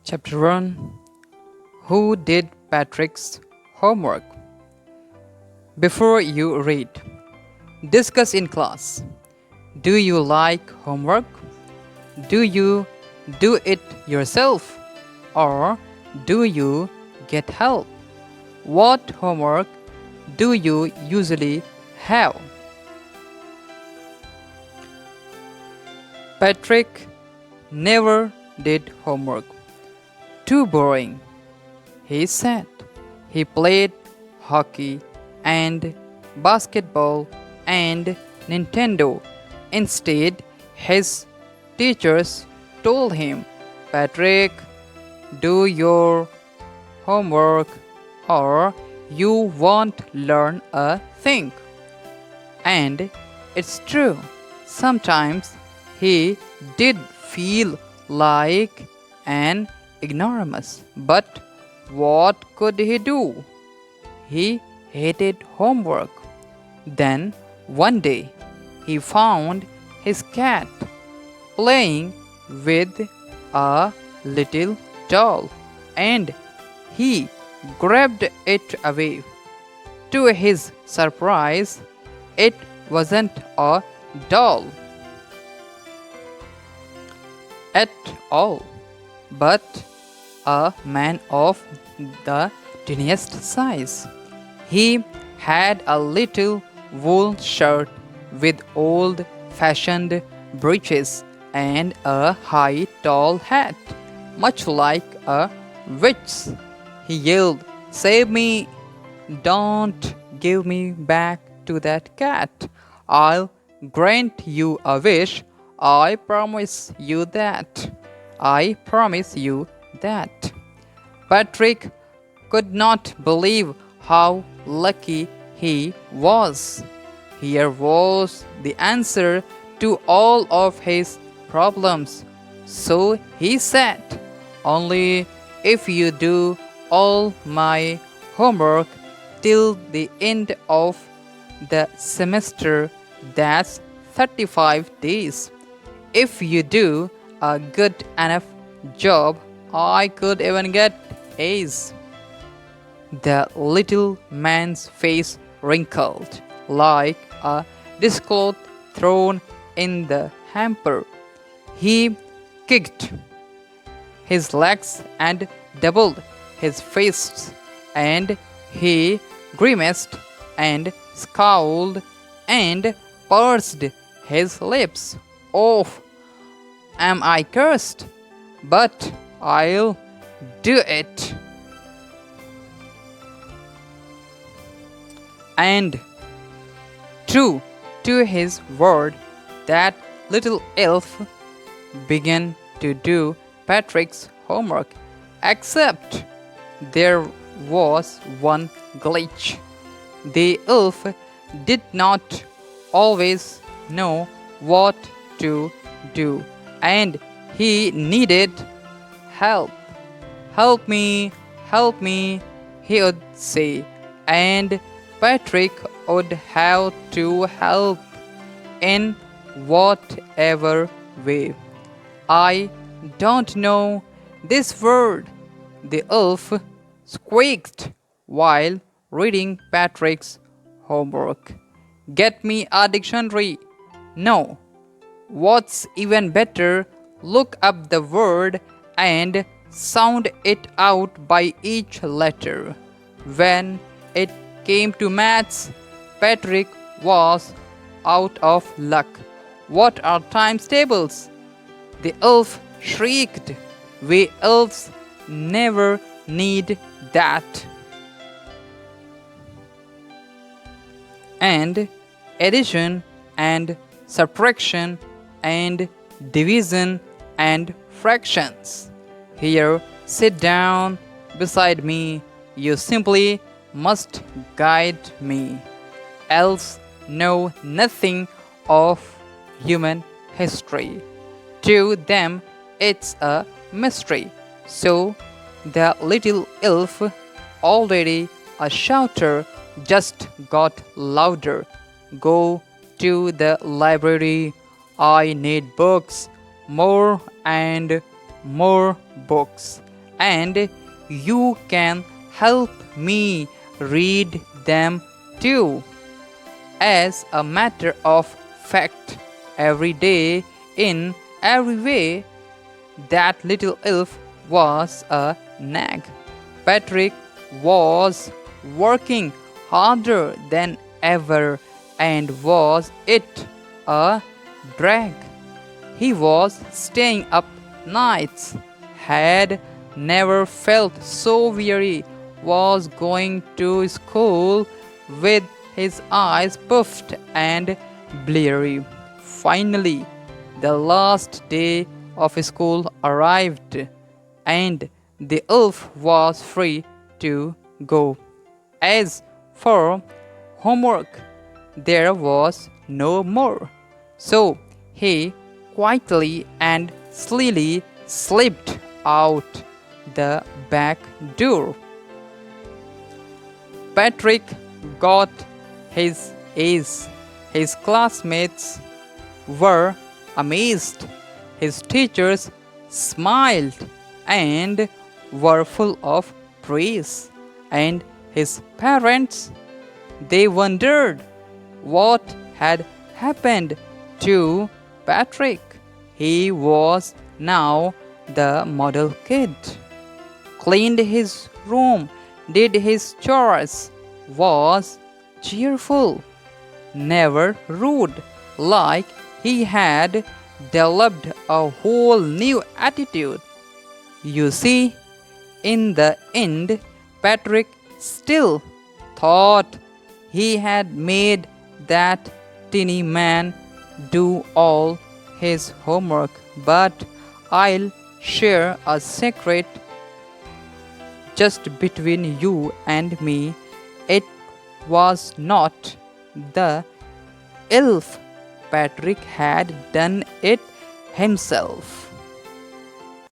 Chapter 1. Who did Patrick's homework? Before you read, discuss in class. Do you like homework? Do you do it yourself? Or do you get help? What homework do you usually have? Patrick never did homework. Too boring, he said. He played hockey and basketball and Nintendo. Instead, his teachers told him, Patrick, do your homework or you won't learn a thing. And it's true, sometimes he did feel like an ignoramus. But what could he do? He hated homework. Then one day he found his cat playing with a little doll and he grabbed it away. To his surprise, it wasn't a doll at all, but a man of the tiniest size. He had a little wool shirt with old fashioned breeches and a high tall hat, much like a witch's. He yelled, Save me! Don't give me back to that cat. I'll grant you a wish. I promise you that. I promise you that. Patrick could not believe how lucky he was. Here was the answer to all of his problems. So he said, Only if you do all my homework till the end of the semester, that's 35 days. If you do a good enough job, I could even get A's. The little man's face wrinkled like a dishcloth thrown in the hamper. He kicked his legs and doubled his fists, and he grimaced and scowled and pursed his lips. Oh, am I cursed? But I'll do it. And true to his word, that little elf began to do Patrick's homework, except there was one glitch. The elf did not always know what to do, and he needed help. Help me, he would say, and Patrick would have to help in whatever way. I don't know this word, the elf squeaked while reading Patrick's homework. Get me a dictionary. No. What's even better, look up the word and sound it out by each letter. When it came to maths, Patrick was out of luck. What are times tables? The elf shrieked. We elves never need that. And addition and subtraction and division and fractions. Here, sit down beside me. You simply must guide me, else know nothing of human history. To them, it's a mystery. So, the little elf, already a shouter, just got louder. Go to the library. I need books, more and more books. and you can help me read them too. As a matter of fact, every day, in every way, that little elf was a nag. Patrick was working harder than ever, and was it a drag? He was staying up nights, had never felt so weary, was going to school with his eyes puffed and bleary. Finally, the last day of school arrived, and the elf was free to go. As for homework, there was no more. So he quietly and sleepily slipped out the back door. Patrick got his A's. His classmates were amazed. His teachers smiled and were full of praise. And his parents, they wondered what had happened to Patrick. He was now the model kid. Cleaned his room, did his chores, was cheerful, never rude, like he had developed a whole new attitude. You see, in the end, Patrick still thought he had made that teeny man do all his homework. But I'll share a secret just between you and me. It was not the elf. Patrick had done it himself.